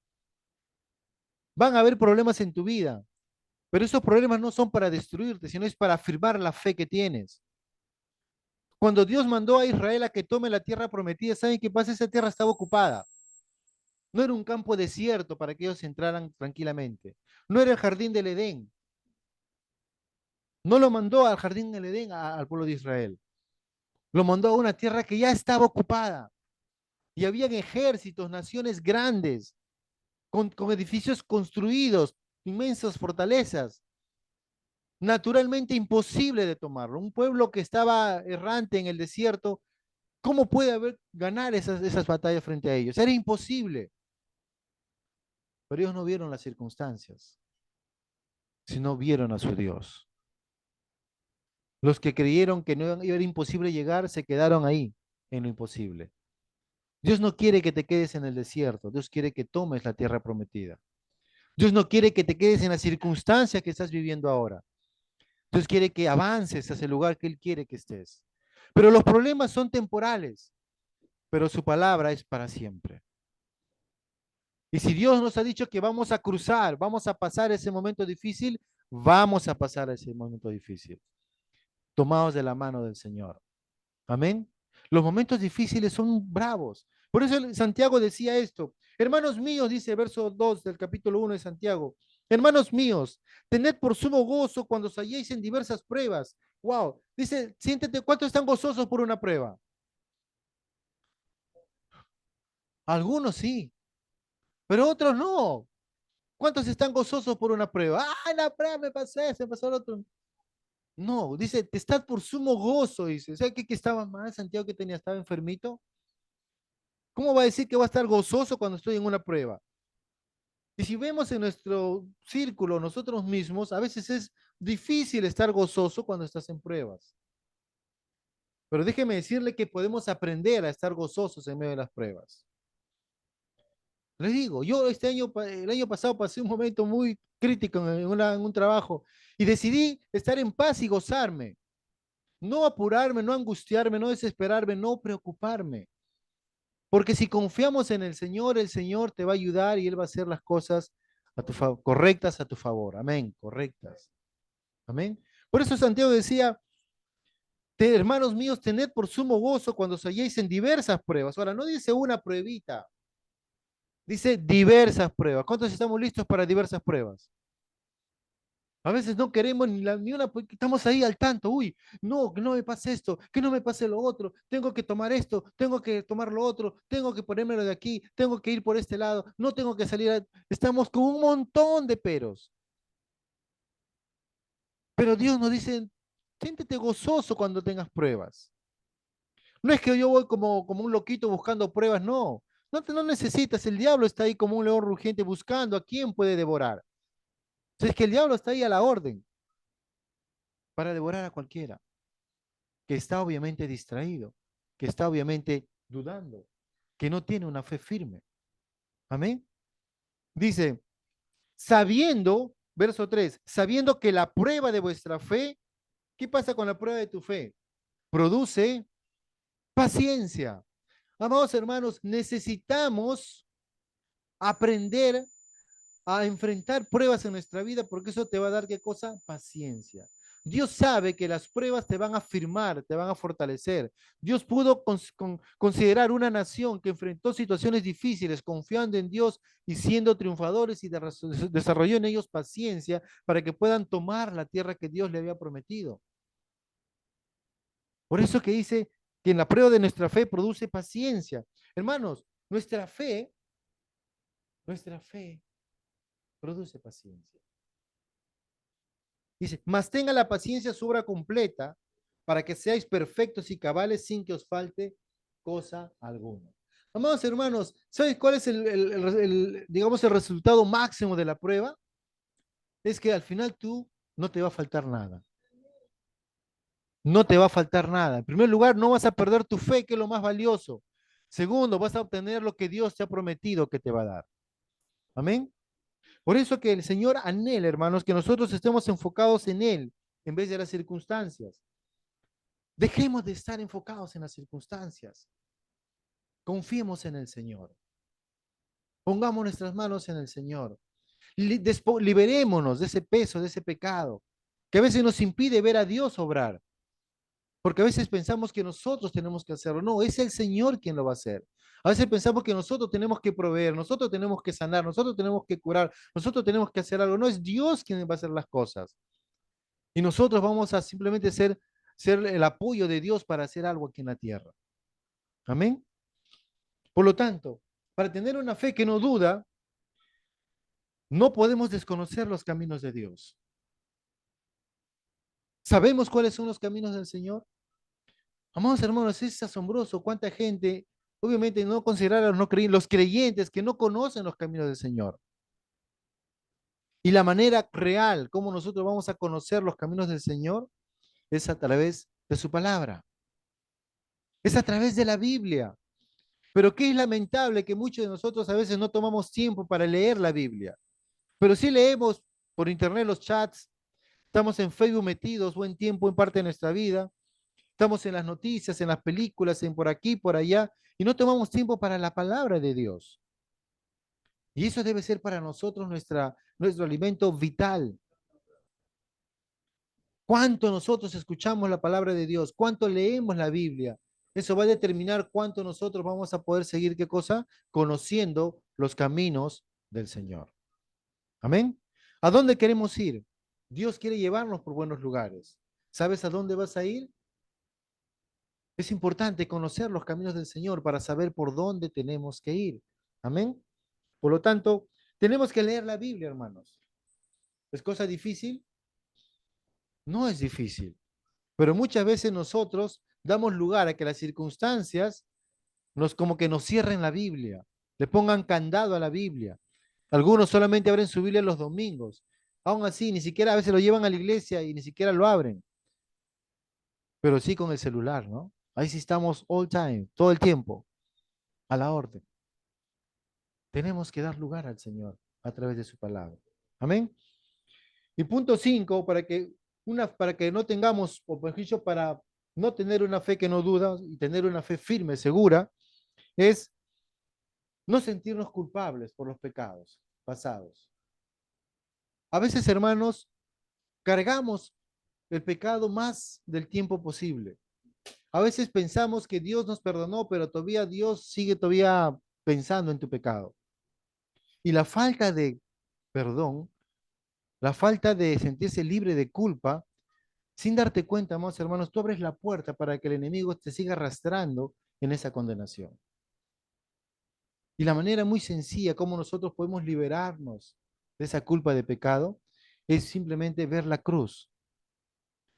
Speaker 1: Van a haber problemas en tu vida, pero esos problemas no son para destruirte, sino es para afirmar la fe que tienes. Cuando Dios mandó a Israel a que tome la tierra prometida, ¿saben qué pasa? Esa tierra estaba ocupada. No era un campo desierto para que ellos entraran tranquilamente. No era el jardín del Edén. No lo mandó al jardín del Edén al pueblo de Israel. Lo mandó a una tierra que ya estaba ocupada. Y habían ejércitos, naciones grandes, con edificios construidos, inmensas fortalezas. Naturalmente imposible de tomarlo. Un pueblo que estaba errante en el desierto, ¿cómo puede ganar esas batallas frente a ellos? Era imposible. Pero ellos no vieron las circunstancias, sino vieron a su Dios. Los que creyeron que no era imposible llegar, se quedaron ahí, en lo imposible. Dios no quiere que te quedes en el desierto, Dios quiere que tomes la tierra prometida. Dios no quiere que te quedes en la circunstancia que estás viviendo ahora. Dios quiere que avances hacia el lugar que Él quiere que estés. Pero los problemas son temporales, pero su palabra es para siempre. Y si Dios nos ha dicho que vamos a cruzar, vamos a pasar ese momento difícil, vamos a pasar ese momento difícil, tomados de la mano del Señor. Amén. Los momentos difíciles son bravos. Por eso Santiago decía esto. Hermanos míos, dice verso 2 del capítulo 1 de Santiago. Hermanos míos, tened por sumo gozo cuando os halléis en diversas pruebas. Wow. Dice, siéntete, ¿cuántos están gozosos por una prueba? Algunos sí, pero otros no. ¿Cuántos están gozosos por una prueba? Ah, la prueba me pasé, se pasó el otro. No, dice, te estás por sumo gozo, dice. ¿Sabes qué que estaba mal, Santiago, que tenía, estaba enfermito? ¿Cómo va a decir que va a estar gozoso cuando estoy en una prueba? Y si vemos en nuestro círculo nosotros mismos, a veces es difícil estar gozoso cuando estás en pruebas. Pero déjeme decirle que podemos aprender a estar gozosos en medio de las pruebas. Les digo, yo este año, el año pasado pasé un momento muy crítico en un trabajo y decidí estar en paz y gozarme. No apurarme, no angustiarme, no desesperarme, no preocuparme. Porque si confiamos en el Señor te va a ayudar y Él va a hacer las cosas correctas a tu favor. Amén, correctas. Amén. Por eso Santiago decía, hermanos míos, tened por sumo gozo cuando os halléis en diversas pruebas. Ahora, no dice una pruebita, dice diversas pruebas. ¿Cuántos estamos listos para diversas pruebas? A veces no queremos ni una, porque estamos ahí al tanto. Uy, no, que no me pase esto, que no me pase lo otro. Tengo que tomar esto, tengo que tomar lo otro, tengo que ponérmelo de aquí, tengo que ir por este lado, no tengo que salir. Estamos con un montón de peros. Pero Dios nos dice, siéntete gozoso cuando tengas pruebas. No es que yo voy como un loquito buscando pruebas, no. No necesitas, el diablo está ahí como un león rugiente buscando a quién puede devorar. Entonces es que el diablo está ahí a la orden para devorar a cualquiera, que está obviamente distraído, que está obviamente dudando, que no tiene una fe firme. Amén. Dice, sabiendo, verso 3, sabiendo que la prueba de vuestra fe, ¿qué pasa con la prueba de tu fe? Produce paciencia. Amados hermanos, necesitamos aprender a enfrentar pruebas en nuestra vida porque eso te va a dar qué cosa? Paciencia. Dios sabe que las pruebas te van a firmar, te van a fortalecer. Dios pudo considerar una nación que enfrentó situaciones difíciles, confiando en Dios y siendo triunfadores y desarrolló en ellos paciencia para que puedan tomar la tierra que Dios le había prometido. Por eso que dice que en la prueba de nuestra fe produce paciencia. Hermanos, nuestra fe produce paciencia. Dice, mas tenga la paciencia su obra completa para que seáis perfectos y cabales sin que os falte cosa alguna. Amados hermanos, ¿sabes cuál es digamos, el resultado máximo de la prueba? Es que al final tú no te va a faltar nada. No te va a faltar nada. En primer lugar, no vas a perder tu fe, que es lo más valioso. Segundo, vas a obtener lo que Dios te ha prometido que te va a dar. Amén. Por eso que el Señor anhela, hermanos, que nosotros estemos enfocados en Él en vez de las circunstancias. Dejemos de estar enfocados en las circunstancias. Confiemos en el Señor. Pongamos nuestras manos en el Señor. Liberémonos de ese peso, de ese pecado, que a veces nos impide ver a Dios obrar. Porque a veces pensamos que nosotros tenemos que hacerlo. No, es el Señor quien lo va a hacer. A veces pensamos que nosotros tenemos que proveer, nosotros tenemos que sanar, nosotros tenemos que curar, nosotros tenemos que hacer algo. No es Dios quien va a hacer las cosas. Y nosotros vamos a simplemente ser el apoyo de Dios para hacer algo aquí en la tierra. Amén. Por lo tanto, para tener una fe que no duda, no podemos desconocer los caminos de Dios. ¿Sabemos cuáles son los caminos del Señor? Amados hermanos, es asombroso cuánta gente, obviamente no considerar a los, no los creyentes que no conocen los caminos del Señor. Y la manera real, como nosotros vamos a conocer los caminos del Señor, es a través de su palabra. Es a través de la Biblia. Pero qué es lamentable que muchos de nosotros a veces no tomamos tiempo para leer la Biblia. Pero sí leemos por internet los chats, estamos en Facebook metidos buen tiempo en parte de nuestra vida, estamos en las noticias, en las películas, en por aquí, por allá, y no tomamos tiempo para la palabra de Dios. Y eso debe ser para nosotros nuestro alimento vital. Cuánto nosotros escuchamos la palabra de Dios, cuánto leemos la Biblia. Eso va a determinar cuánto nosotros vamos a poder seguir, ¿qué cosa? Conociendo los caminos del Señor. Amén. ¿A dónde queremos ir? Dios quiere llevarnos por buenos lugares. ¿Sabes a dónde vas a ir? Es importante conocer los caminos del Señor para saber por dónde tenemos que ir. Amén. Por lo tanto, tenemos que leer la Biblia, hermanos. ¿Es cosa difícil? No es difícil. Pero muchas veces nosotros damos lugar a que las circunstancias como que nos cierren la Biblia, le pongan candado a la Biblia. Algunos solamente abren su Biblia los domingos. Aún así, ni siquiera a veces lo llevan a la iglesia y ni siquiera lo abren, pero sí con el celular, ¿no? Ahí sí estamos all time, todo el tiempo, a la orden. Tenemos que dar lugar al Señor a través de su palabra. Amén. Y punto 5, para que no tengamos, o por ejemplo, para no tener una fe que no duda y tener una fe firme, segura, es no sentirnos culpables por los pecados pasados. A veces, hermanos, cargamos el pecado más del tiempo posible. A veces pensamos que Dios nos perdonó, pero todavía Dios sigue todavía pensando en tu pecado. Y la falta de perdón, la falta de sentirse libre de culpa, sin darte cuenta, amados hermanos, tú abres la puerta para que el enemigo te siga arrastrando en esa condenación. Y la manera muy sencilla como nosotros podemos liberarnos de esa culpa de pecado es simplemente ver la cruz,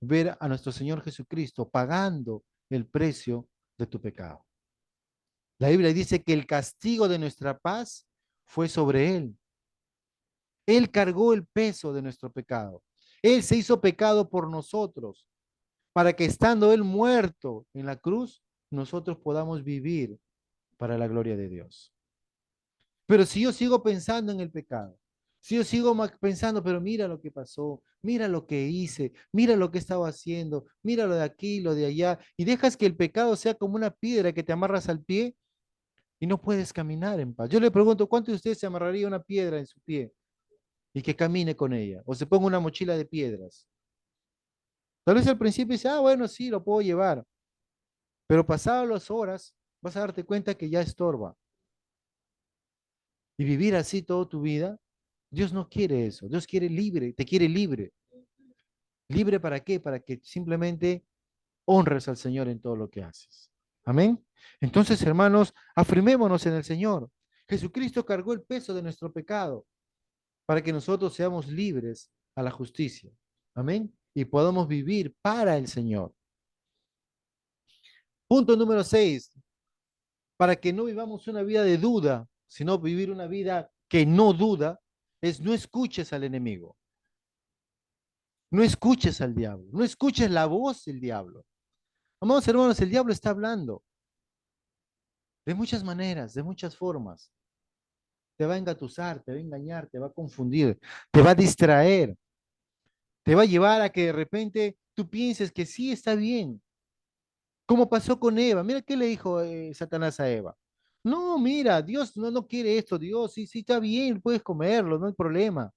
Speaker 1: ver a nuestro Señor Jesucristo pagando el precio de tu pecado. La Biblia dice que el castigo de nuestra paz fue sobre Él. Él cargó el peso de nuestro pecado. Él se hizo pecado por nosotros, para que estando Él muerto en la cruz, nosotros podamos vivir para la gloria de Dios. Pero si yo sigo pensando en el pecado, si yo sigo pensando, pero mira lo que pasó, mira lo que hice, mira lo que estaba haciendo, mira lo de aquí, lo de allá, y dejas que el pecado sea como una piedra que te amarras al pie y no puedes caminar en paz. Yo le pregunto, ¿cuántos de ustedes se amarraría una piedra en su pie y que camine con ella? O se ponga una mochila de piedras. Tal vez al principio dice, ah, bueno, sí, lo puedo llevar, pero pasadas las horas vas a darte cuenta que ya estorba. Y vivir así toda tu vida, Dios no quiere eso. Dios quiere libre, te quiere libre. ¿Libre para qué? Para que simplemente honres al Señor en todo lo que haces. Amén. Entonces, hermanos, afirmémonos en el Señor. Jesucristo cargó el peso de nuestro pecado para que nosotros seamos libres a la justicia. Amén. Y podamos vivir para el Señor. Punto número 6. Para que no vivamos una vida de duda, sino vivir una vida que no duda, es no escuches al enemigo. No escuches al diablo. No escuches la voz del diablo. Amados hermanos, el diablo está hablando de muchas maneras, de muchas formas. Te va a engatusar, te va a engañar, te va a confundir, te va a distraer, te va a llevar a que de repente tú pienses que sí está bien. Como pasó con Eva. Mira qué le dijo Satanás a Eva. No, mira, Dios no quiere esto. Dios, sí, sí, está bien, puedes comerlo, no hay problema.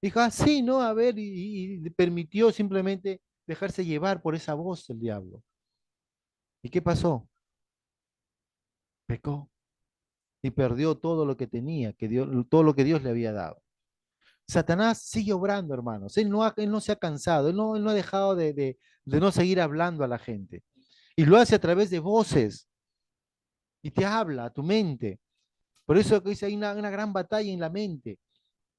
Speaker 1: Dijo, ah, sí, no, a ver, y permitió simplemente dejarse llevar por esa voz del diablo. ¿Y qué pasó? Pecó y perdió todo lo que tenía, todo lo que Dios le había dado. Satanás sigue obrando, hermanos. Él no se ha cansado, él no ha dejado de no seguir hablando a la gente. Y lo hace a través de voces y te habla a tu mente. Por eso que dice, hay una gran batalla en la mente,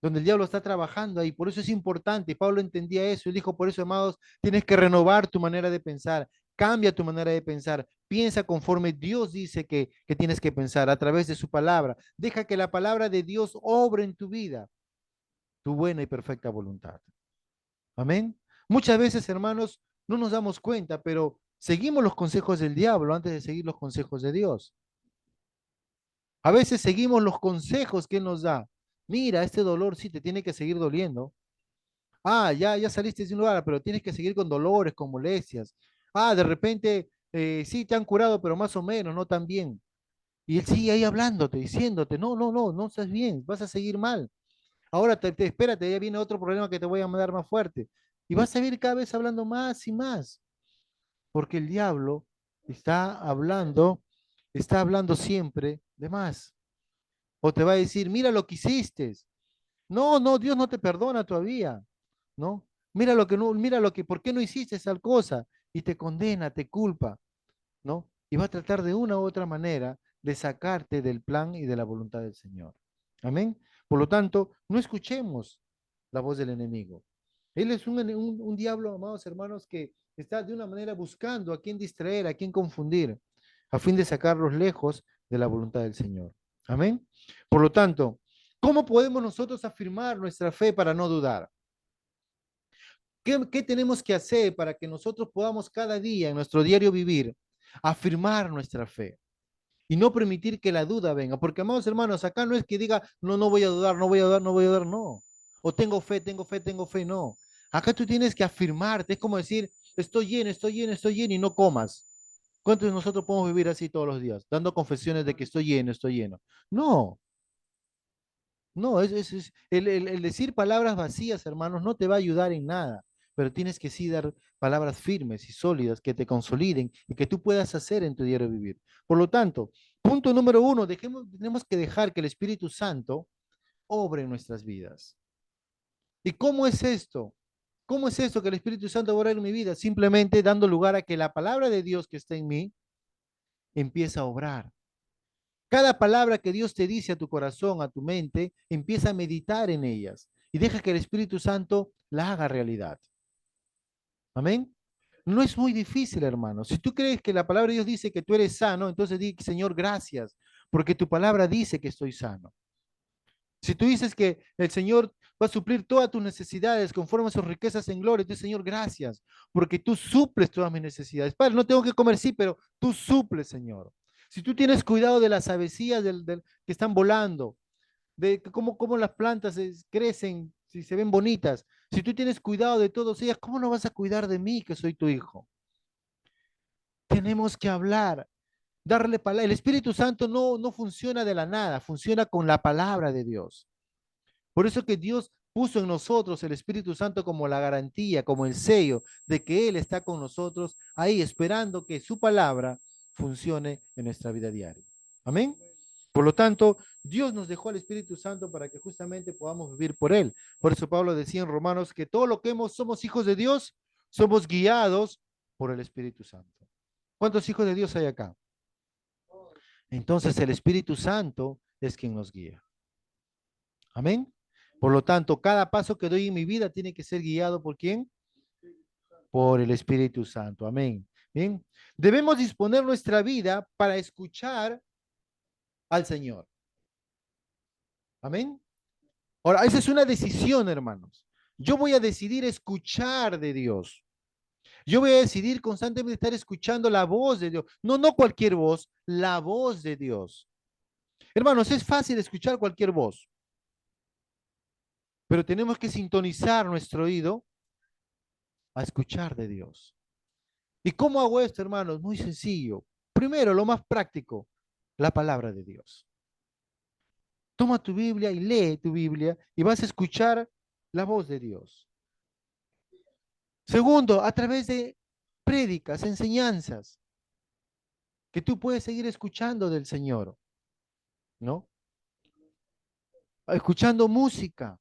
Speaker 1: donde el diablo está trabajando ahí. Por eso es importante. Y Pablo entendía eso. Él dijo, por eso, amados, tienes que renovar tu manera de pensar. Cambia tu manera de pensar. Piensa conforme Dios dice que tienes que pensar a través de su palabra. Deja que la palabra de Dios obre en tu vida, tu buena y perfecta voluntad. Amén. Muchas veces, hermanos, no nos damos cuenta, pero seguimos los consejos del diablo antes de seguir los consejos de Dios. A veces seguimos los consejos que Él nos da. Mira, este dolor sí te tiene que seguir doliendo. Ah, ya saliste de un lugar, pero tienes que seguir con dolores, con molestias. Ah, de repente sí te han curado, pero más o menos, no tan bien. Y Él sigue ahí hablándote, diciéndote, no estás bien, vas a seguir mal. Ahora espérate, ya viene otro problema que te voy a mandar más fuerte. Y vas a ir cada vez hablando más y más, porque el diablo está hablando siempre de más. O te va a decir, mira lo que hiciste. No, Dios no te perdona todavía, ¿no? Mira lo que no, mira lo que, ¿por qué no hiciste tal cosa? Y te condena, te culpa, ¿no? Y va a tratar de una u otra manera de sacarte del plan y de la voluntad del Señor. Amén. Por lo tanto, no escuchemos la voz del enemigo. Él es un diablo, amados hermanos, que está de una manera buscando a quién distraer, a quién confundir, a fin de sacarlos lejos de la voluntad del Señor. Amén. Por lo tanto, ¿cómo ¿Cómo podemos nosotros afirmar nuestra fe para no dudar? ¿Qué tenemos que hacer para que nosotros podamos cada día en nuestro diario vivir afirmar nuestra fe y no permitir que la duda venga? Porque, amados hermanos, acá no es que diga, no, no voy a dudar, no voy a dudar, no voy a dudar, no. O tengo fe, tengo fe, tengo fe, no. Acá tú tienes que afirmarte, es como decir, estoy lleno, estoy lleno, estoy lleno y no comas. ¿Cuántos de nosotros podemos vivir así todos los días, dando confesiones de que estoy lleno, estoy lleno? No, no, el decir palabras vacías, hermanos, no te va a ayudar en nada, pero tienes que sí dar palabras firmes y sólidas que te consoliden y que tú puedas hacer en tu diario vivir. Por lo tanto, punto número uno, tenemos que dejar que el Espíritu Santo obre en nuestras vidas. ¿Y cómo es esto? ¿Cómo es esto que el Espíritu Santo obra en mi vida? Simplemente dando lugar a que la palabra de Dios que está en mí empiece a obrar. Cada palabra que Dios te dice a tu corazón, a tu mente, empieza a meditar en ellas y deja que el Espíritu Santo la haga realidad. Amén. No es muy difícil, hermano. Si tú crees que la palabra de Dios dice que tú eres sano, entonces di, Señor, gracias, porque tu palabra dice que estoy sano. Si tú dices que el Señor va a suplir todas tus necesidades conforme a sus riquezas en gloria, entonces, Señor, gracias, porque tú suples todas mis necesidades. Padre, no tengo que comer, sí, pero tú suples, Señor. Si tú tienes cuidado de las avecillas que están volando, de cómo las plantas crecen, si se ven bonitas, si tú tienes cuidado de todos ellas, ¿cómo no vas a cuidar de mí, que soy tu hijo? Tenemos que hablar, darle palabra. El Espíritu Santo no funciona de la nada, funciona con la palabra de Dios. Por eso que Dios puso en nosotros el Espíritu Santo como la garantía, como el sello de que Él está con nosotros ahí esperando que su palabra funcione en nuestra vida diaria. Amén. Por lo tanto, Dios nos dejó al Espíritu Santo para que justamente podamos vivir por Él. Por eso Pablo decía en Romanos que todo lo que somos hijos de Dios, somos guiados por el Espíritu Santo. ¿Cuántos hijos de Dios hay acá? Entonces el Espíritu Santo es quien nos guía. Amén. Por lo tanto, cada paso que doy en mi vida tiene que ser guiado por quién? Por el Espíritu Santo. Amén. Bien. Debemos disponer nuestra vida para escuchar al Señor. Amén. Ahora, esa es una decisión, hermanos. Yo voy a decidir escuchar de Dios. Yo voy a decidir constantemente estar escuchando la voz de Dios. No, no cualquier voz, la voz de Dios. Hermanos, es fácil escuchar cualquier voz, pero tenemos que sintonizar nuestro oído a escuchar de Dios. ¿Y cómo hago esto, hermanos? Muy sencillo. Primero, lo más práctico, la palabra de Dios. Toma tu Biblia y lee tu Biblia y vas a escuchar la voz de Dios. Segundo, a través de prédicas, enseñanzas, que tú puedes seguir escuchando del Señor, ¿no? Escuchando música,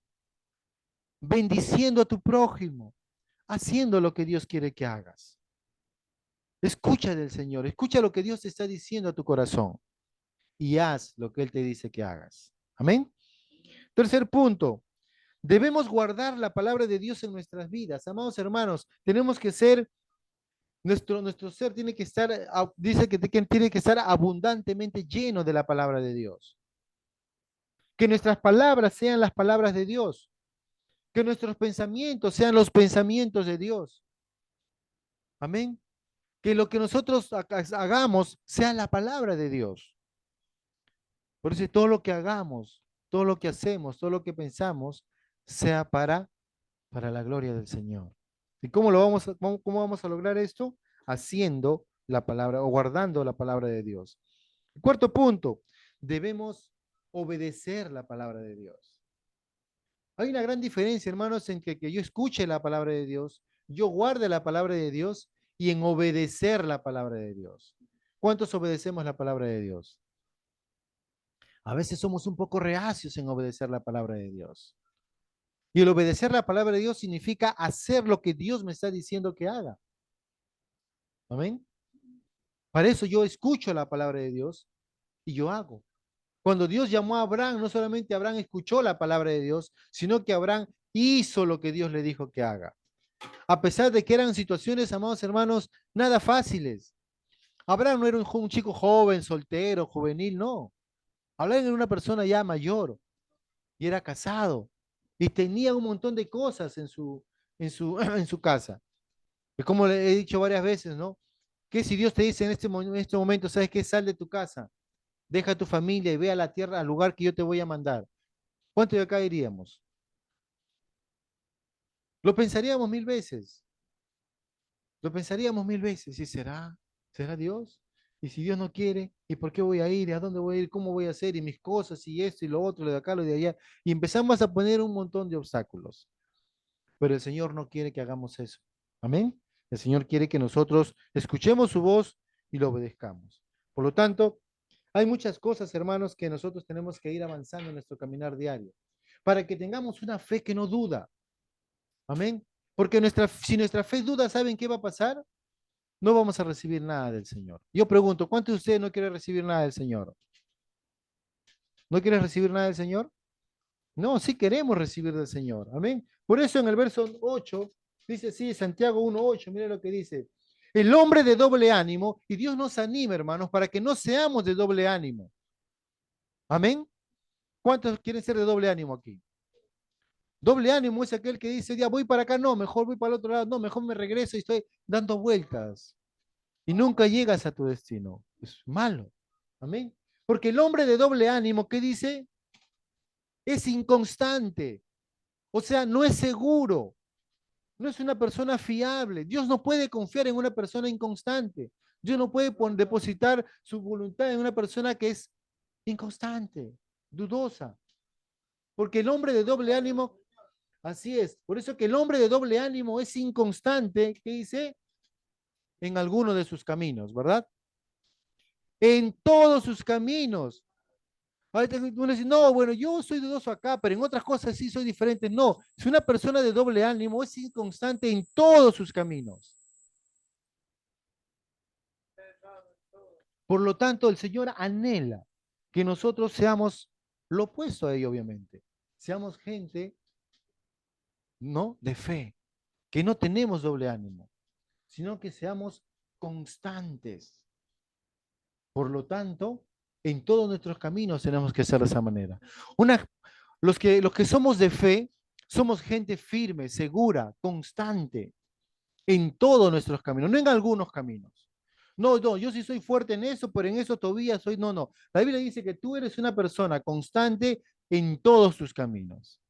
Speaker 1: bendiciendo a tu prójimo, haciendo lo que Dios quiere que hagas. Escucha del Señor, escucha lo que Dios te está diciendo a tu corazón y haz lo que Él te dice que hagas. Amén. Tercer punto, debemos guardar la palabra de Dios en nuestras vidas. Amados hermanos, tenemos que ser, nuestro ser tiene que estar, dice que tiene que estar abundantemente lleno de la palabra de Dios. Que nuestras palabras sean las palabras de Dios. Que nuestros pensamientos sean los pensamientos de Dios. Amén. Que lo que nosotros hagamos sea la palabra de Dios. Por eso todo lo que hagamos, todo lo que hacemos, todo lo que pensamos, sea para la gloria del Señor. ¿Y cómo vamos a lograr esto? Haciendo la palabra o guardando la palabra de Dios. El cuarto punto, debemos obedecer la palabra de Dios. Hay una gran diferencia, hermanos, en que yo escuche la palabra de Dios, yo guarde la palabra de Dios y en obedecer la palabra de Dios. ¿Cuántos obedecemos la palabra de Dios? A veces somos un poco reacios en obedecer la palabra de Dios. Y el obedecer la palabra de Dios significa hacer lo que Dios me está diciendo que haga. Amén. Para eso yo escucho la palabra de Dios y yo hago. Cuando Dios llamó a Abraham, no solamente Abraham escuchó la palabra de Dios, sino que Abraham hizo lo que Dios le dijo que haga. A pesar de que eran situaciones, amados hermanos, nada fáciles. Abraham no era un chico joven, soltero, juvenil, no. Abraham era una persona ya mayor. y era casado y tenía un montón de cosas en su casa. Es como le he dicho varias veces, ¿no? Que si Dios te dice en este momento, ¿sabes qué? Sal de tu casa, deja tu familia y ve a la tierra, al lugar que yo te voy a mandar. ¿Cuánto de acá iríamos? Lo pensaríamos mil veces, lo pensaríamos mil veces. ¿Y será? ¿Será Dios? Y si Dios no quiere, ¿y por qué voy a ir? ¿Y a dónde voy a ir? ¿Cómo voy a hacer? Y mis cosas, y esto, y lo otro, lo de acá, lo de allá. Y empezamos a poner un montón de obstáculos. Pero el Señor no quiere que hagamos eso. Amén. El Señor quiere que nosotros escuchemos su voz y lo obedezcamos. Por lo tanto, hay muchas cosas, hermanos, que nosotros tenemos que ir avanzando en nuestro caminar diario para que tengamos una fe que no duda. Amén. Porque si nuestra fe duda, ¿saben qué va a pasar? No vamos a recibir nada del Señor. Yo pregunto, ¿cuántos de ustedes no quieren recibir nada del Señor? ¿No quieren recibir nada del Señor? No, sí queremos recibir del Señor. Amén. Por eso en el verso 8 dice sí, Santiago 1:8, mire lo que dice. El hombre de doble ánimo, y Dios nos anima, hermanos, para que no seamos de doble ánimo. Amén. ¿Cuántos quieren ser de doble ánimo aquí? Doble ánimo es aquel que dice, ya voy para acá, no, mejor voy para el otro lado, no, mejor me regreso y estoy dando vueltas. Y nunca llegas a tu destino. Es malo. Amén. Porque el hombre de doble ánimo, ¿qué dice? Es inconstante. O sea, no es seguro. No es una persona fiable. Dios no puede confiar en una persona inconstante. Dios no puede depositar su voluntad en una persona que es inconstante, dudosa. Porque el hombre de doble ánimo, así es. Por eso que el hombre de doble ánimo es inconstante, ¿qué dice? En alguno de sus caminos, ¿verdad? En todos sus caminos. Ahorita uno dice, no, bueno, yo soy dudoso acá, pero en otras cosas sí soy diferente. No, si una persona de doble ánimo es inconstante en todos sus caminos. Por lo tanto, el Señor anhela que nosotros seamos lo opuesto a ello, obviamente. Seamos gente, ¿no? De fe, que no tenemos doble ánimo, sino que seamos constantes. Por lo tanto, en todos nuestros caminos tenemos que ser de esa manera. Una, los que somos de fe, somos gente firme, segura, constante en todos nuestros caminos, no en algunos caminos. No, no, yo sí soy fuerte en eso, pero en eso todavía soy, no, no. La Biblia dice que tú eres una persona constante en todos tus caminos,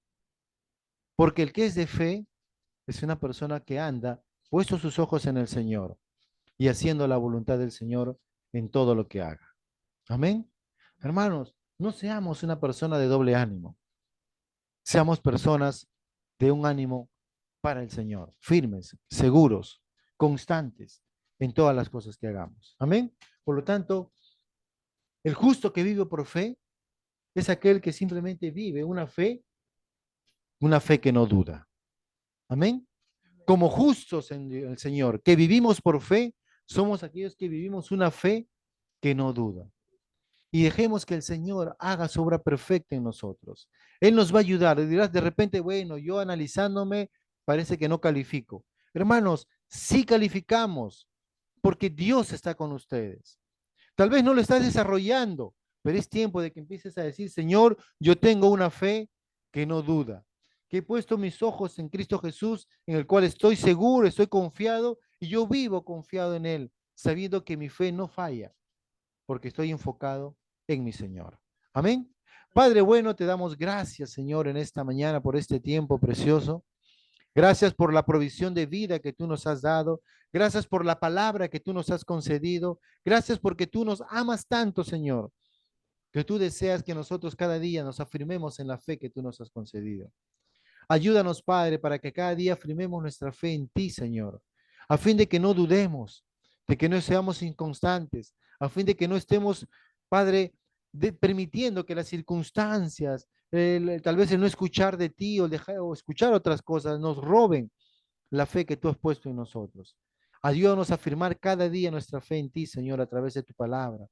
Speaker 1: porque el que es de fe es una persona que anda puesto sus ojos en el Señor y haciendo la voluntad del Señor en todo lo que haga. Amén. Hermanos, no seamos una persona de doble ánimo, seamos personas de un ánimo para el Señor, firmes, seguros, constantes en todas las cosas que hagamos. Amén. Por lo tanto, el justo que vive por fe es aquel que simplemente vive una fe que no duda. Amén. Como justos en el Señor, que vivimos por fe, somos aquellos que vivimos una fe que no duda. Y dejemos que el Señor haga su obra perfecta en nosotros. Él nos va a ayudar. Y dirás de repente, bueno, yo analizándome, parece que no califico. Hermanos, sí calificamos, porque Dios está con ustedes. Tal vez no lo estás desarrollando, pero es tiempo de que empieces a decir, Señor, yo tengo una fe que no duda, que he puesto mis ojos en Cristo Jesús, en el cual estoy seguro, estoy confiado, y yo vivo confiado en Él, sabiendo que mi fe no falla, porque estoy enfocado en mi Señor. Amén. Padre bueno, te damos gracias, Señor, en esta mañana por este tiempo precioso. Gracias por la provisión de vida que tú nos has dado. Gracias por la palabra que tú nos has concedido. Gracias porque tú nos amas tanto, Señor, que tú deseas que nosotros cada día nos afirmemos en la fe que tú nos has concedido. Ayúdanos, Padre, para que cada día afirmemos nuestra fe en ti, Señor, a fin de que no dudemos, de que no seamos inconstantes, a fin de que no estemos, Padre, permitiendo que las circunstancias, tal vez el no escuchar de ti o escuchar otras cosas, nos roben la fe que tú has puesto en nosotros. Ayúdanos a afirmar cada día nuestra fe en ti, Señor, a través de tu palabra,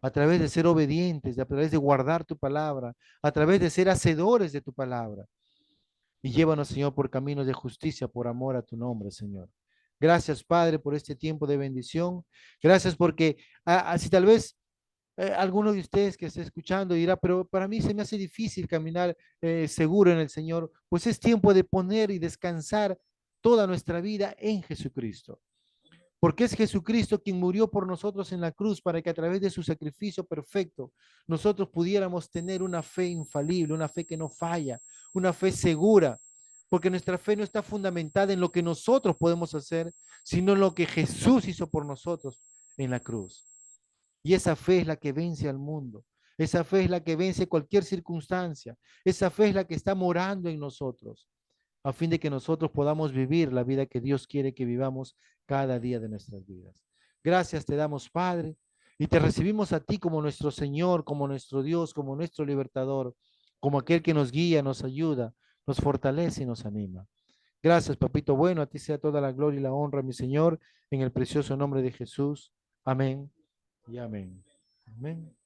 Speaker 1: a través de ser obedientes, a través de guardar tu palabra, a través de ser hacedores de tu palabra. Y llévanos, Señor, por caminos de justicia, por amor a tu nombre, Señor. Gracias, Padre, por este tiempo de bendición. Gracias porque así tal vez Alguno de ustedes que esté escuchando dirá, pero para mí se me hace difícil caminar seguro en el Señor, pues es tiempo de poner y descansar toda nuestra vida en Jesucristo. Porque es Jesucristo quien murió por nosotros en la cruz para que a través de su sacrificio perfecto nosotros pudiéramos tener una fe infalible, una fe que no falla, una fe segura, porque nuestra fe no está fundamentada en lo que nosotros podemos hacer, sino en lo que Jesús hizo por nosotros en la cruz. Y esa fe es la que vence al mundo. Esa fe es la que vence cualquier circunstancia. Esa fe es la que está morando en nosotros, a fin de que nosotros podamos vivir la vida que Dios quiere que vivamos cada día de nuestras vidas. Gracias te damos, Padre, y te recibimos a ti como nuestro Señor, como nuestro Dios, como nuestro libertador, como aquel que nos guía, nos ayuda, nos fortalece y nos anima. Gracias, papito bueno, a ti sea toda la gloria y la honra, mi Señor, en el precioso nombre de Jesús. Amén y amén. Amén.